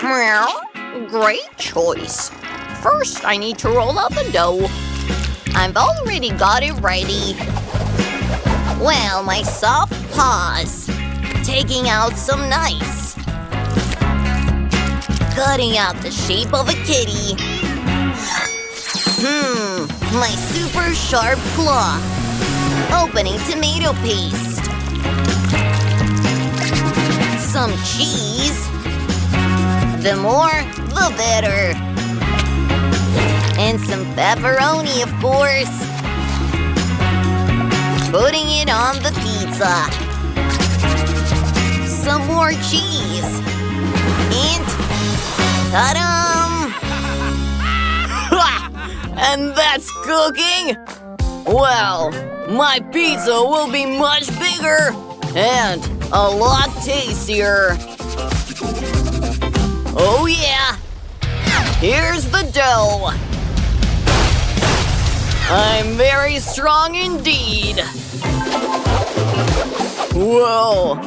Meow. Great choice. First, I need to roll out the dough. I've already got it ready. Well, my soft paws. Taking out some knives. Cutting out the shape of a kitty. My super sharp claw. Opening tomato paste. Some cheese. The more, the better. And some pepperoni, of course. Putting it on the pizza. Some more cheese. And ta-dam! And that's cooking? Well, my pizza will be much bigger and a lot tastier. Oh yeah! Here's the dough. I'm very strong indeed. Whoa!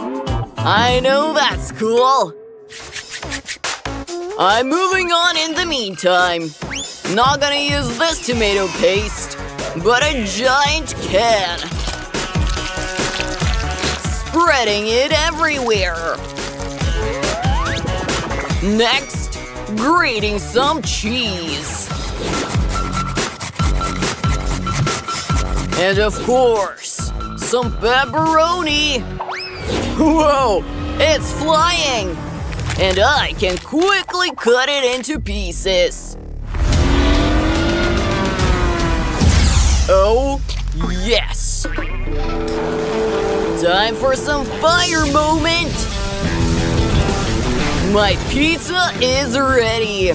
I know that's cool. I'm moving on in the meantime. Not gonna use this tomato paste, but a giant can. Spreading it everywhere. Next, grating some cheese. And of course, some pepperoni. Whoa, it's flying! And I can quickly cut it into pieces. Oh, yes! Time for some fire moment! My pizza is ready!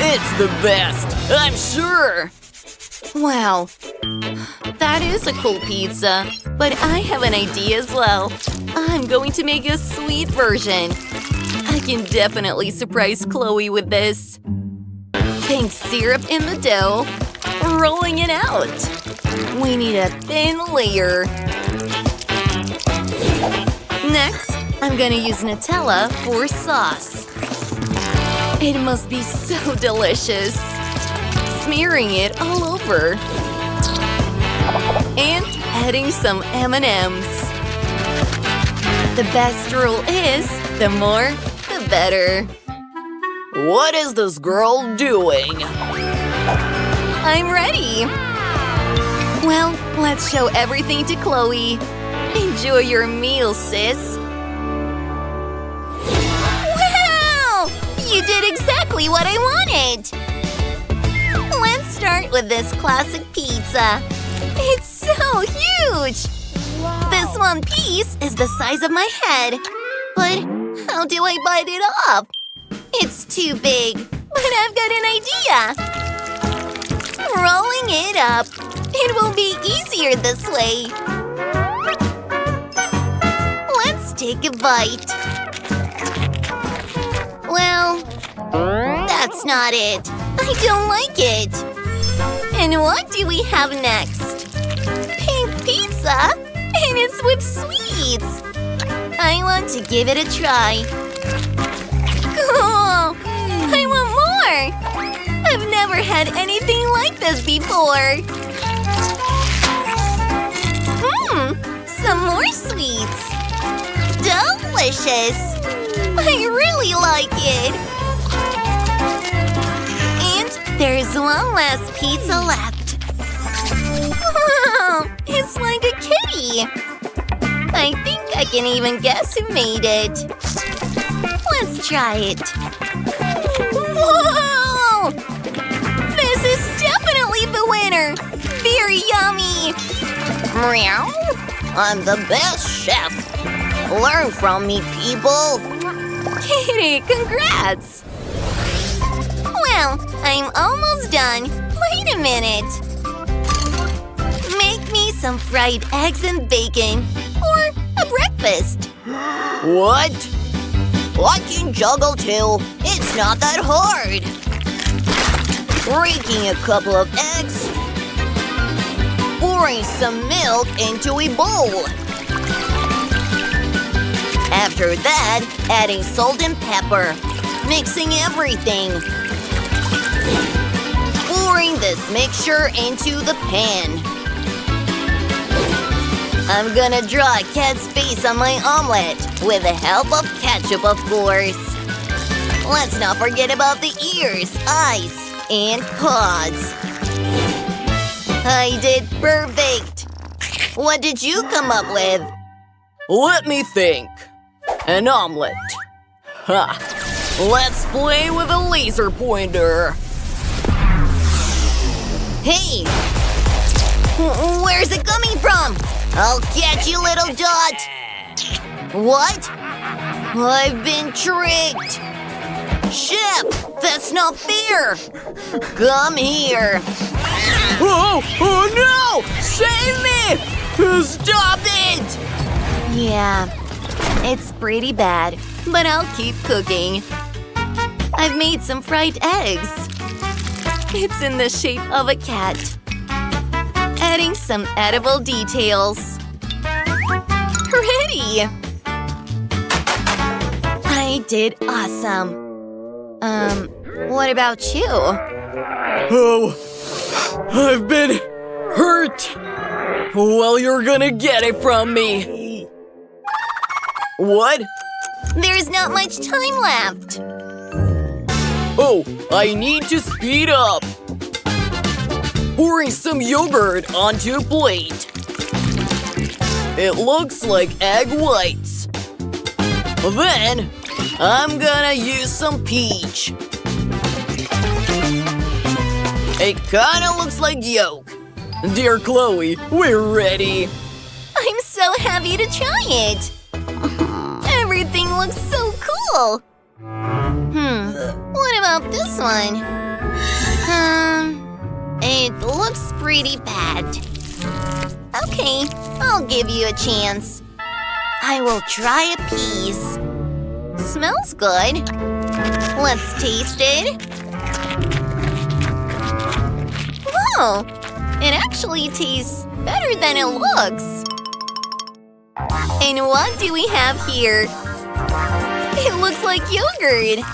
It's the best, I'm sure! Wow, that is a cool pizza, but I have an idea as well. I'm going to make a sweet version. I can definitely surprise Chloe with this. Pink syrup in the dough, rolling it out. We need a thin layer. Next, I'm gonna use Nutella for sauce. It must be so delicious. Smearing it all over. And adding some M&Ms. The best rule is, the more, the better. What is this girl doing? I'm ready. Well, let's show everything to Chloe. Enjoy your meal, sis. Wow! You did exactly what I wanted. Let's start with this classic pizza. It's so huge! Wow. This one piece is the size of my head. But how do I bite it off? It's too big, but I've got an idea. Rolling it up. It will be easier this way. Let's take a bite. Well, that's not it. I don't like it. And what do we have next? Pink pizza? And it's with sweets! I want to give it a try. Oh, I want more! I've never had anything like this before. Some more sweets. Delicious! I really like it. And there's one last pizza left. Wow, it's like a kitty. I think I can even guess who made it. Let's try it. Whoa! This is definitely the winner. Very yummy. Meow. I'm the best chef. Learn from me, people. Kitty, congrats. Well, I'm almost done. Wait a minute. Make me some fried eggs and bacon. Or a breakfast. What? I can juggle too. It's not that hard. Breaking a couple of eggs. Pouring some milk into a bowl. After that, adding salt and pepper. Mixing everything. Pouring this mixture into the pan. I'm gonna draw a cat's face on my omelet with the help of ketchup, of course. Let's not forget about the ears, eyes, and paws. I did perfect. What did you come up with? Let me think. An omelet. Ha! Let's play with a laser pointer. Hey! Where's it coming from? I'll catch you, little dot! What? I've been tricked! Chef, that's not fair! Come here! Oh no! Save me! Stop it! Yeah, it's pretty bad, but I'll keep cooking. I've made some fried eggs. It's in the shape of a cat. Adding some edible details. Ready! I did awesome. What about you? Oh, I've been hurt. Well, you're gonna get it from me. What? There's not much time left. Oh, I need to speed up. Pouring some yogurt onto a plate. It looks like egg whites. Then, I'm gonna use some peach. It kinda looks like yolk. Dear Chloe, we're ready. I'm so happy to try it. Everything looks so cool. What about this one? It looks pretty bad. Okay, I'll give you a chance. I will try a piece. Smells good. Let's taste it. Wow, it actually tastes better than it looks. And what do we have here? It looks like yogurt.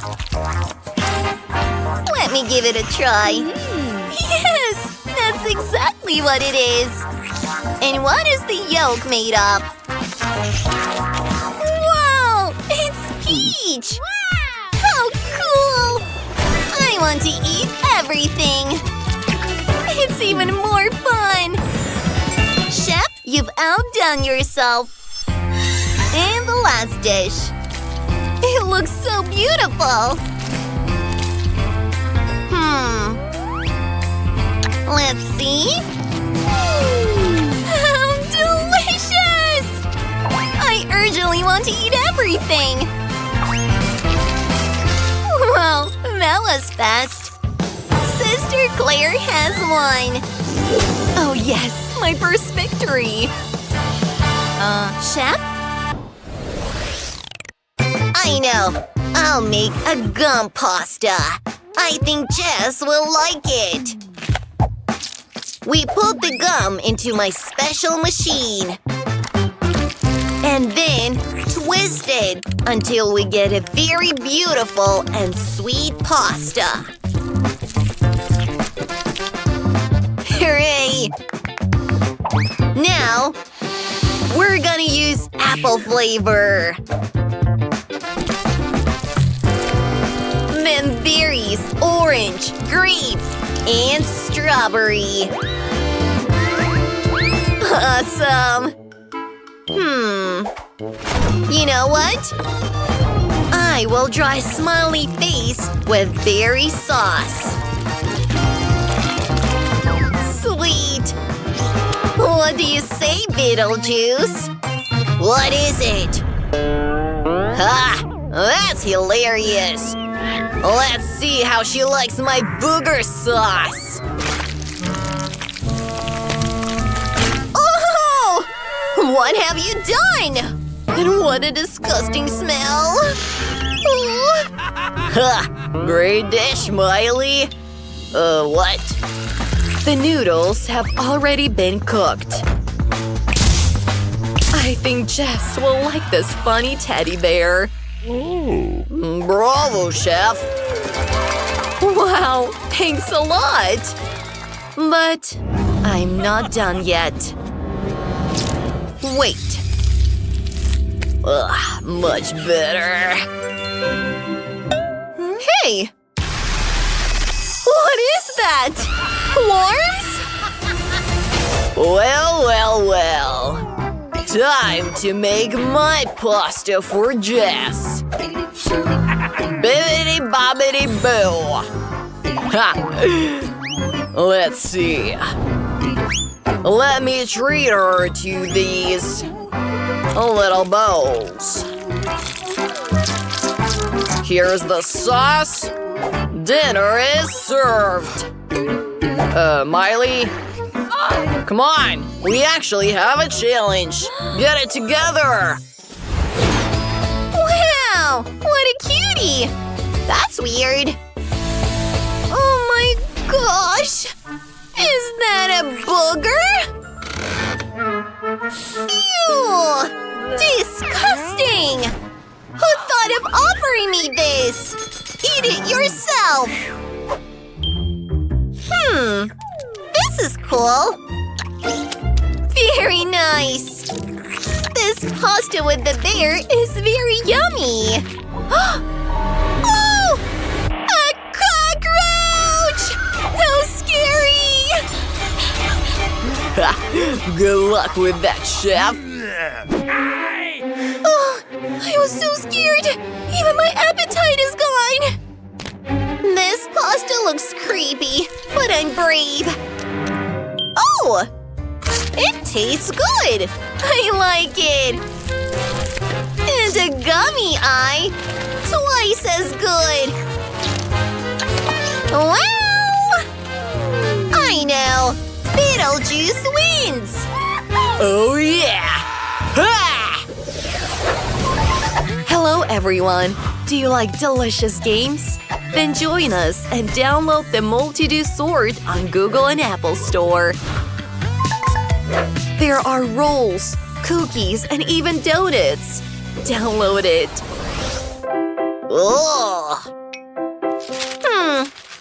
Let me give it a try. Yes, that's exactly what it is. And what is the yolk made of? Wow, it's peach. How cool! I want to eat everything. It's even more fun. Chef, you've outdone yourself. And the last dish. It looks so beautiful. Let's see. How delicious! I urgently want to eat everything. Well, that was fast. Sister Claire has won. Oh yes, my first victory. Chef? I know. I'll make a gum pasta. I think Jess will like it. We put the gum into my special machine. And then twist it until we get a very beautiful and sweet pasta. Hooray! Now, we're gonna use apple flavor. Then berries, orange, grape, and strawberry. Awesome! You know what? I will draw a smiley face with berry sauce. Sweet! What do you say, Beetlejuice? What is it? Ha! That's hilarious! Let's see how she likes my booger sauce! Oh! What have you done? And what a disgusting smell! Ha! Great dish, Miley! What? The noodles have already been cooked. I think Jess will like this funny teddy bear. Bravo, chef. Wow, thanks a lot. But I'm not done yet. Wait. Ugh, much better. Hey! What is that? Worms? Well, well, well. Time to make my pasta for Jess. Bibbidi bobbidi boo. Ha! Let's see. Let me treat her to these little bowls. Here's the sauce. Dinner is served. Miley? Come on! We actually have a challenge! Get it together! Wow! What a cutie! That's weird. Oh my gosh! Is that a booger? Ew! Disgusting! Who thought of offering me this? Eat it yourself! This is cool. Very nice. This pasta with the bear is very yummy. Oh! A cockroach! How scary! Good luck with that, chef! Oh, I was so scared! Even my appetite is gone! This pasta looks creepy, but I'm brave. Oh! It tastes good! I like it! And a gummy eye! Twice as good! Wow! I know! Beetlejuice wins! Oh yeah! Ha! Hello everyone! Do you like delicious games? Then join us and download the Multi-Do Sort on Google and Apple Store. There are rolls, cookies, and even donuts. Download it. Ugh!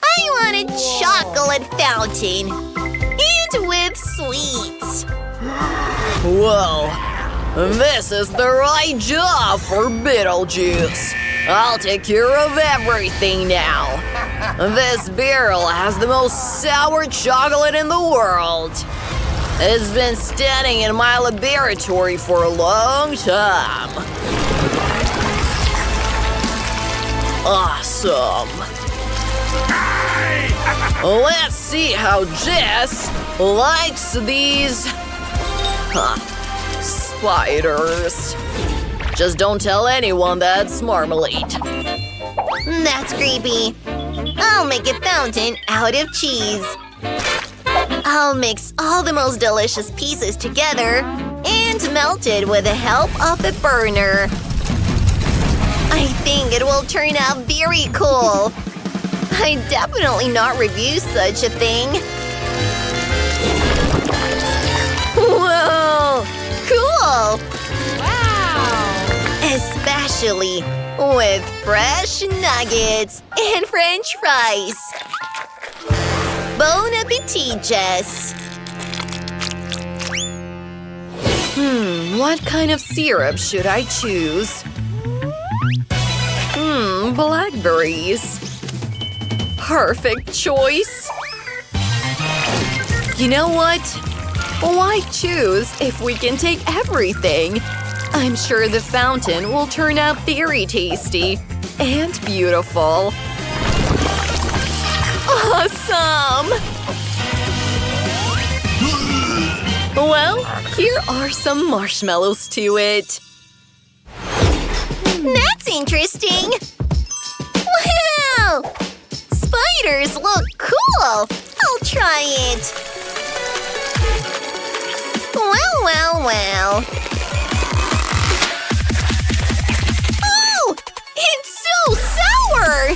I want a chocolate fountain. And with sweets. Whoa! This is the right job for Beetlejuice. I'll take care of everything now. This barrel has the most sour chocolate in the world. It's been standing in my laboratory for a long time. Awesome. Let's see how Jess likes these spiders. Just don't tell anyone that's marmalade. That's creepy. I'll make a fountain out of cheese. I'll mix all the most delicious pieces together and melt it with the help of the burner. I think it will turn out very cool. I'd definitely not review such a thing. Whoa! Cool! Especially with fresh nuggets and French fries. Bon appetit, Jess. What kind of syrup should I choose? Blackberries. Perfect choice. You know what? Why choose if we can take everything? I'm sure the fountain will turn out very tasty and beautiful. Awesome! Well, here are some marshmallows to it. That's interesting! Wow! Spiders look cool! I'll try it! Well, well, well. Oh! It's so sour!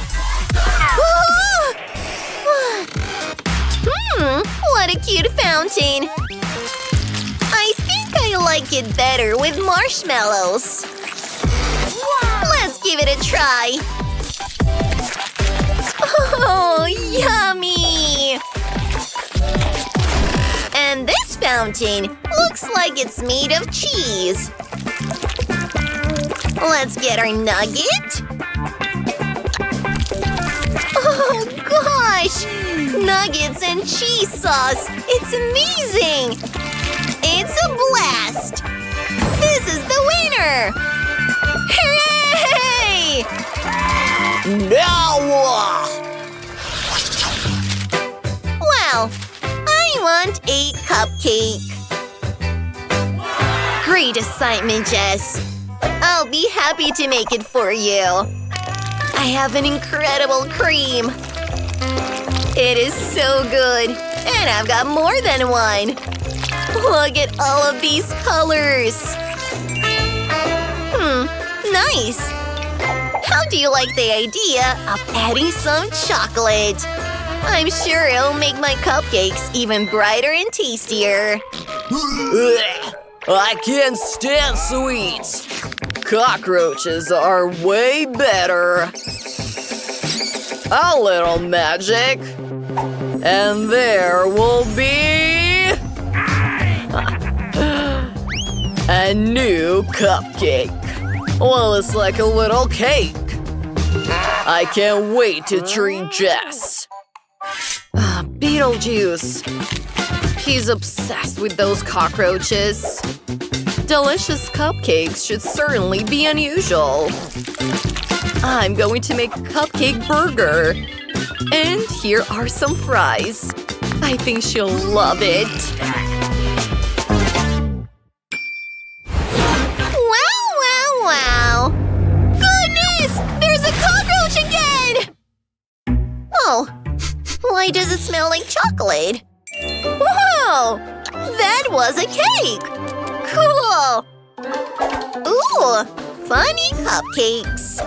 What a cute fountain! I think I like it better with marshmallows. Let's give it a try. Oh, yummy! And this fountain looks like it's made of cheese. Let's get our nugget. Oh, gosh! Nuggets and cheese sauce! It's amazing! It's a blast! This is the winner! Hooray! Now! Wow! I want a cupcake! Great assignment, Jess! I'll be happy to make it for you! I have an incredible cream! It is so good! And I've got more than one! Look at all of these colors! Nice! How do you like the idea of adding some chocolate? I'm sure it'll make my cupcakes even brighter and tastier. Ugh, I can't stand sweets. Cockroaches are way better. A little magic. And there will be a new cupcake. Well, it's like a little cake. I can't wait to treat Jess. Beetlejuice. He's obsessed with those cockroaches. Delicious cupcakes should certainly be unusual. I'm going to make a cupcake burger. And here are some fries. I think she'll love it. Wow! Goodness! There's a cockroach again! Oh, why does it smell like chocolate? Wow! That was a cake! Cool! Ooh, funny cupcakes.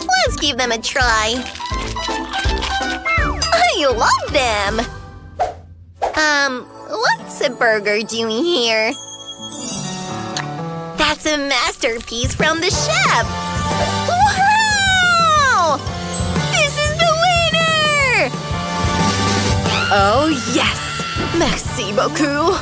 Let's give them a try. I love them! What's a burger doing here? That's a masterpiece from the chef! Wow! This is the winner! Oh yes! Merci beaucoup!